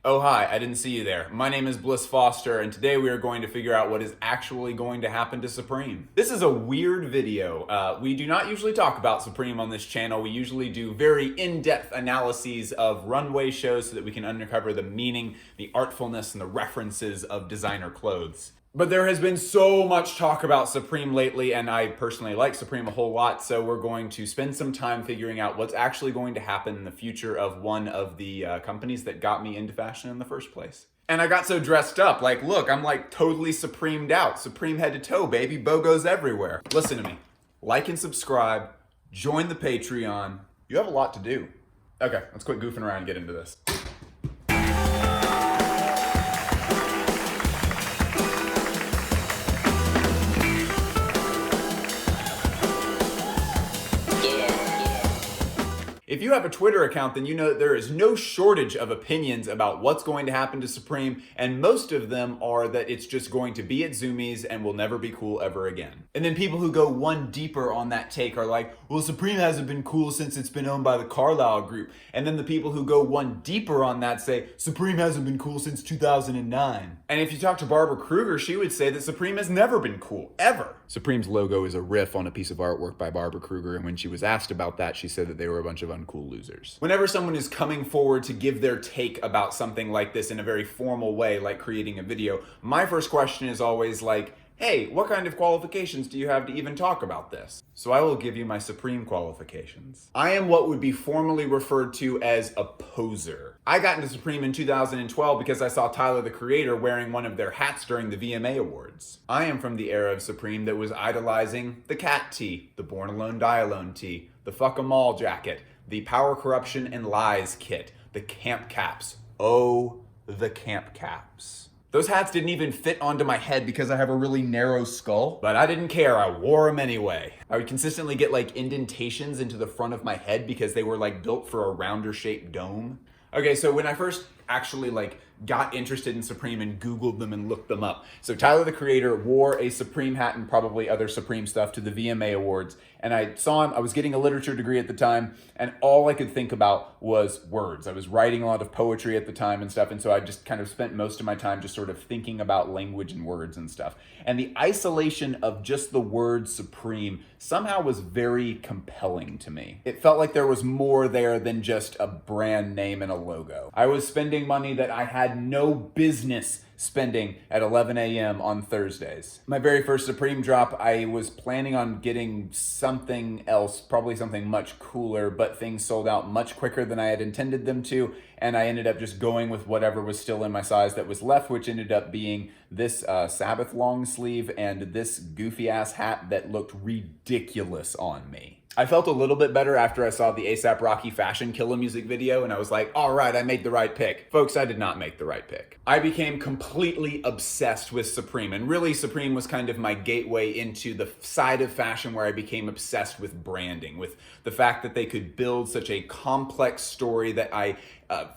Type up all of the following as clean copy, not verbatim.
Oh, hi, I didn't see you there. My name is Bliss Foster, and today we are going to figure out what is actually going to happen to Supreme. This is a weird video. We do not usually talk about Supreme on this channel. We usually do very in-depth analyses of runway shows so that we can uncover the meaning, the artfulness, and the references of designer clothes. But there has been so much talk about Supreme lately, and I personally like Supreme a whole lot, so we're going to spend some time figuring out what's actually going to happen in the future of one of the companies that got me into fashion in the first place. And I got so dressed up, like, look, I'm like totally Supremed out. Supreme head to toe, baby. BOGOs everywhere. Listen to me. Like and subscribe. Join the Patreon. You have a lot to do. Okay, let's quit goofing around and get into this. If you have a Twitter account, then you know that there is no shortage of opinions about what's going to happen to Supreme, and most of them are that it's just going to be at Zumiez and will never be cool ever again. And then people who go one deeper on that take are like, well, Supreme hasn't been cool since it's been owned by the Carlyle Group. And then the people who go one deeper on that say, Supreme hasn't been cool since 2009. And if you talk to Barbara Kruger, she would say that Supreme has never been cool, ever. Supreme's logo is a riff on a piece of artwork by Barbara Kruger, and when she was asked about that, she said that they were a bunch of uncool losers. Whenever someone is coming forward to give their take about something like this in a very formal way, like creating a video, my first question is always like, hey, what kind of qualifications do you have to even talk about this? So I will give you my Supreme qualifications. I am what would be formally referred to as a poser. I got into Supreme in 2012 because I saw Tyler, the Creator, wearing one of their hats during the VMA Awards. I am from the era of Supreme that was idolizing the cat tee, the Born Alone Die Alone tee, the Fuck 'em All jacket, the Power, Corruption, and Lies kit, the camp caps. Oh, the camp caps. Those hats didn't even fit onto my head because I have a really narrow skull, but I didn't care, I wore them anyway. I would consistently get like indentations into the front of my head because they were like built for a rounder shaped dome. Okay, so when I first actually like got interested in Supreme and Googled them and looked them up. So Tyler, the Creator, wore a Supreme hat and probably other Supreme stuff to the VMA Awards. And I saw him, I was getting a literature degree at the time, and all I could think about was words. I was writing a lot of poetry at the time and stuff, and so I just kind of spent most of my time just sort of thinking about language and words and stuff. And the isolation of just the word Supreme somehow was very compelling to me. It felt like there was more there than just a brand name and a logo. I was spending money that I had no business spending at 11 a.m. on Thursdays. My very first Supreme drop, I was planning on getting something else, probably something much cooler, but things sold out much quicker than I had intended them to, and I ended up just going with whatever was still in my size that was left, which ended up being this Sabbath long sleeve and this goofy ass hat that looked ridiculous on me. I felt a little bit better after I saw the A$AP Rocky Fashion Killer music video, and I was like, all right, I made the right pick. Folks, I did not make the right pick. I became completely obsessed with Supreme, and really Supreme was kind of my gateway into the side of fashion where I became obsessed with branding, with the fact that they could build such a complex story that I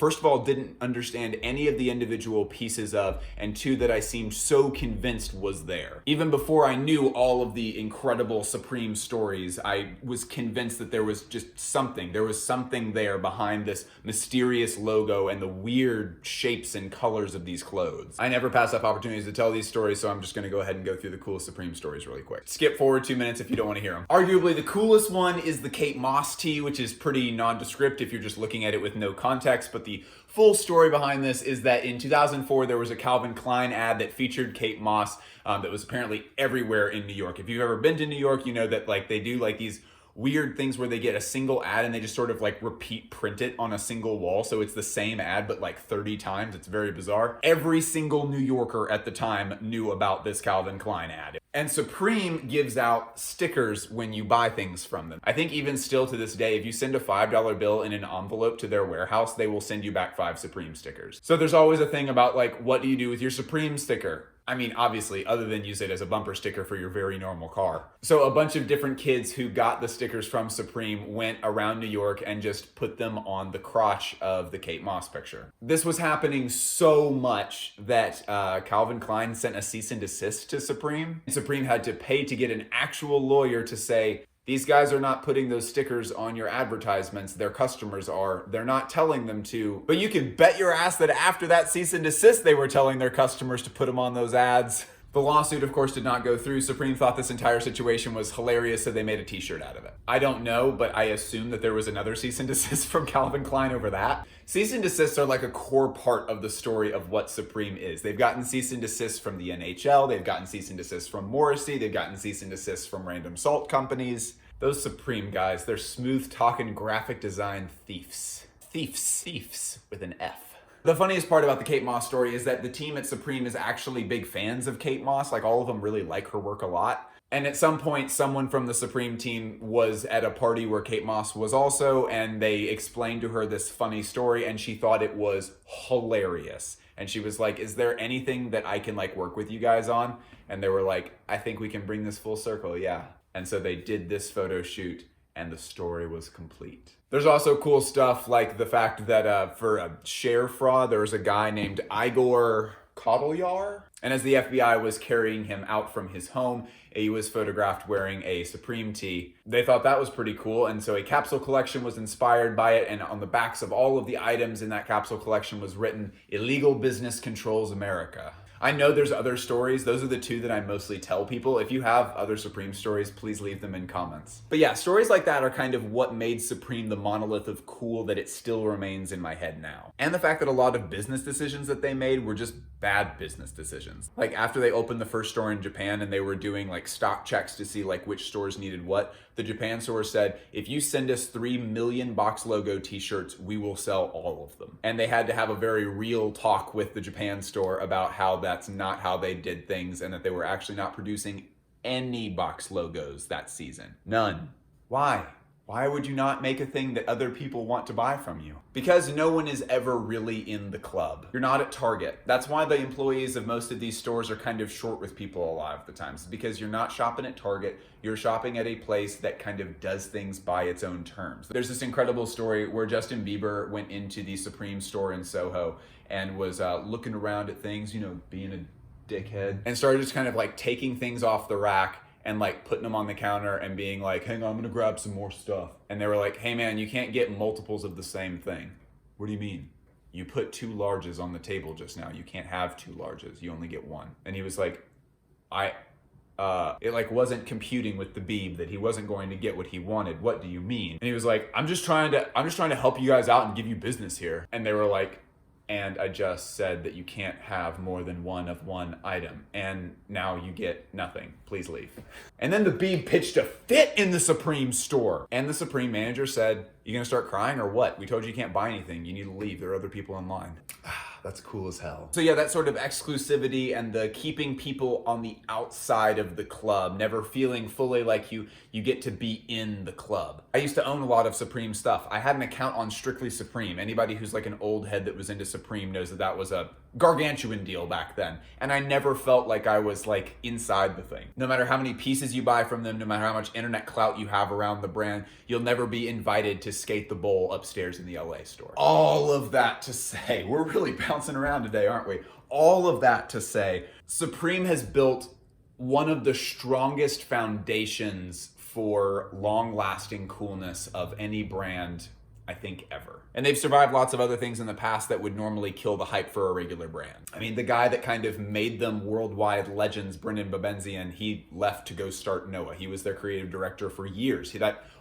first of all, didn't understand any of the individual pieces of, and two, that I seemed so convinced was there. Even before I knew all of the incredible Supreme stories, I was convinced that there was just something. There was something there behind this mysterious logo and the weird shapes and colors of these clothes. I never pass up opportunities to tell these stories, so I'm just gonna go ahead and go through the coolest Supreme stories really quick. Skip forward 2 minutes if you don't wanna hear them. Arguably the coolest one is the Kate Moss tee, which is pretty nondescript if you're just looking at it with no context. But the full story behind this is that in 2004, there was a Calvin Klein ad that featured Kate Moss that was apparently everywhere in New York. If you've ever been to New York, you know that like they do like these weird things where they get a single ad and they just sort of like repeat print it on a single wall. So it's the same ad, but like 30 times. It's very bizarre. Every single New Yorker at the time knew about this Calvin Klein ad. And Supreme gives out stickers when you buy things from them. I think even still to this day, if you send a $5 bill in an envelope to their warehouse, they will send you back 5 Supreme stickers. So there's always a thing about like, what do you do with your Supreme sticker? I mean, obviously, other than use it as a bumper sticker for your very normal car. So a bunch of different kids who got the stickers from Supreme went around New York and just put them on the crotch of the Kate Moss picture. This was happening so much that Calvin Klein sent a cease and desist to Supreme. Supreme had to pay to get an actual lawyer to say, These guys are not putting those stickers on your advertisements. Their customers are. They're not telling them to. But you can bet your ass that after that cease and desist, they were telling their customers to put them on those ads. The lawsuit, of course, did not go through. Supreme thought this entire situation was hilarious, so they made a t-shirt out of it. I don't know, but I assume that there was another cease and desist from Calvin Klein over that. Cease and desists are like a core part of the story of what Supreme is. They've gotten cease and desists from the NHL, they've gotten cease and desists from Morrissey, they've gotten cease and desists from random salt companies. Those Supreme guys, they're smooth-talking graphic design thieves. Thieves with an F. The funniest part about the Kate Moss story is that the team at Supreme is actually big fans of Kate Moss. Like, all of them really like her work a lot. And at some point, someone from the Supreme team was at a party where Kate Moss was also, and they explained to her this funny story, and she thought it was hilarious. And she was like, is there anything that I can like work with you guys on? And they were like, I think we can bring this full circle, yeah. And so they did this photo shoot, and the story was complete. There's also cool stuff like the fact that for a share fraud, there was a guy named Igor Kotelyar. And as the FBI was carrying him out from his home, he was photographed wearing a Supreme tee. They thought that was pretty cool, and so a capsule collection was inspired by it, and on the backs of all of the items in that capsule collection was written, "Illegal Business Controls America." I know there's other stories. Those are the two that I mostly tell people. If you have other Supreme stories, please leave them in comments. But yeah, stories like that are kind of what made Supreme the monolith of cool that it still remains in my head now. And the fact that a lot of business decisions that they made were just bad business decisions. Like after they opened the first store in Japan and they were doing like stock checks to see like which stores needed what, the Japan store said, if you send us 3 million box logo t-shirts, we will sell all of them. And they had to have a very real talk with the Japan store about how that's not how they did things and that they were actually not producing any box logos that season. None. Why? Why would you not make a thing that other people want to buy from you? Because no one is ever really in the club. You're not at Target. That's why the employees of most of these stores are kind of short with people a lot of the times, because you're not shopping at Target, you're shopping at a place that kind of does things by its own terms. There's this incredible story where Justin Bieber went into the Supreme store in Soho and was looking around at things, you know, being a dickhead, and started just kind of like taking things off the rack and like putting them on the counter and being like, hang on, I'm gonna grab some more stuff. And they were like, hey man, you can't get multiples of the same thing. What do you mean? You put 2 larges on the table just now. You can't have 2 larges, you only get 1. And he was like, it like wasn't computing with the Beeb that he wasn't going to get what he wanted. What do you mean? And he was like, I'm just trying to help you guys out and give you business here. And they were like, and I just said that you can't have more than one of one item, and now you get nothing. Please leave. And then the Beeb pitched a fit in the Supreme store. And the Supreme manager said, you gonna start crying or what? We told you can't buy anything. You need to leave. There are other people in line. That's cool as hell. So yeah, that sort of exclusivity and the keeping people on the outside of the club, never feeling fully like you get to be in the club. I used to own a lot of Supreme stuff. I had an account on Strictly Supreme. Anybody who's like an old head that was into Supreme knows that that was a gargantuan deal back then. And I never felt like I was like inside the thing. No matter how many pieces you buy from them, no matter how much internet clout you have around the brand, you'll never be invited to skate the bowl upstairs in the LA store. All of that to say, we're really bouncing around today, aren't we? All of that to say, Supreme has built one of the strongest foundations for long-lasting coolness of any brand, I think, ever. And they've survived lots of other things in the past that would normally kill the hype for a regular brand. I mean, the guy that kind of made them worldwide legends, Brendan Babenzian, he left to go start Noah. He was their creative director for years.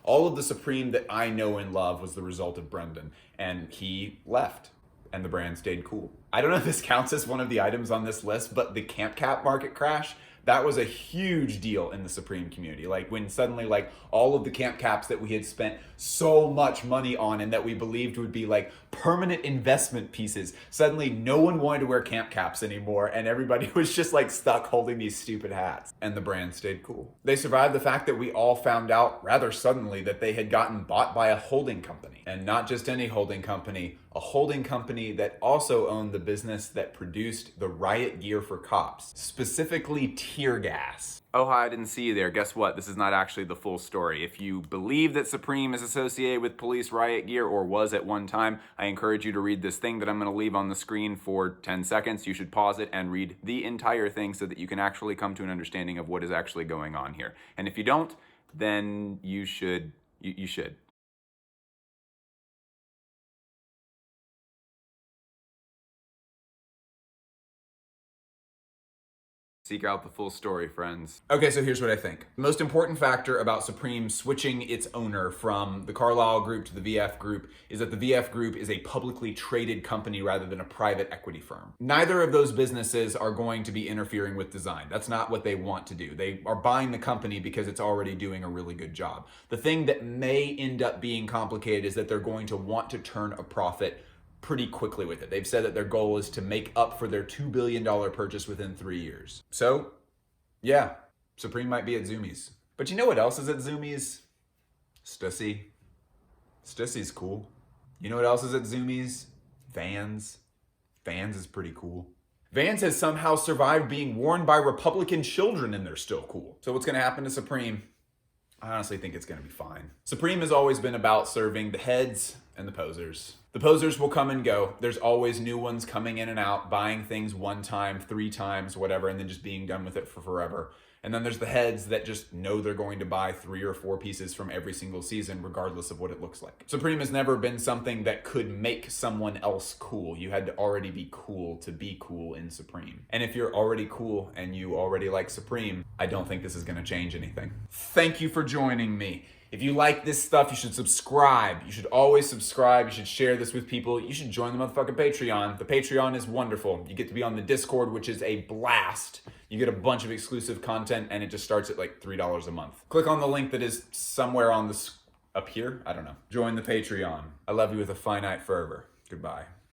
All of the Supreme that I know and love was the result of Brendan, and he left, and the brand stayed cool. I don't know if this counts as one of the items on this list, but the Camp Cap market crash, that was a huge deal in the Supreme community. Like when suddenly like all of the Camp Caps that we had spent so much money on and that we believed would be like permanent investment pieces, suddenly no one wanted to wear Camp Caps anymore and everybody was just like stuck holding these stupid hats, and the brand stayed cool. They survived the fact that we all found out rather suddenly that they had gotten bought by a holding company, and not just any holding company, a holding company that also owned the business that produced the riot gear for cops, specifically tear gas. Oh, hi, I didn't see you there. Guess what? This is not actually the full story. If you believe that Supreme is associated with police riot gear or was at one time, I encourage you to read this thing that I'm going to leave on the screen for 10 seconds. You should pause it and read the entire thing so that you can actually come to an understanding of what is actually going on here. And if you don't, then you should. You should. Seek out the full story, friends. Okay, so here's what I think. The most important factor about Supreme switching its owner from the Carlyle Group to the VF Group is that the VF Group is a publicly traded company rather than a private equity firm. Neither of those businesses are going to be interfering with design. That's not what they want to do. They are buying the company because it's already doing a really good job. The thing that may end up being complicated is that they're going to want to turn a profit pretty quickly with it. They've said that their goal is to make up for their $2 billion purchase within 3 years. So, yeah, Supreme might be at Zumiez. But you know what else is at Zumiez? Stussy. Stussy's cool. You know what else is at Zumiez? Vans. Vans is pretty cool. Vans has somehow survived being worn by Republican children and they're still cool. So what's gonna happen to Supreme? I honestly think it's gonna be fine. Supreme has always been about serving the heads and the posers. The posers will come and go. There's always new ones coming in and out, buying things 1 time, 3 times, whatever, and then just being done with it for forever. And then there's the heads that just know they're going to buy 3 or 4 pieces from every single season, regardless of what it looks like. Supreme has never been something that could make someone else cool. You had to already be cool to be cool in Supreme. And if you're already cool and you already like Supreme, I don't think this is gonna change anything. Thank you for joining me. If you like this stuff, you should subscribe. You should always subscribe. You should share this with people. You should join the motherfucking Patreon. The Patreon is wonderful. You get to be on the Discord, which is a blast. You get a bunch of exclusive content, and it just starts at like $3 a month. Click on the link that is somewhere on this up here. I don't know. Join the Patreon. I love you with a finite fervor. Goodbye.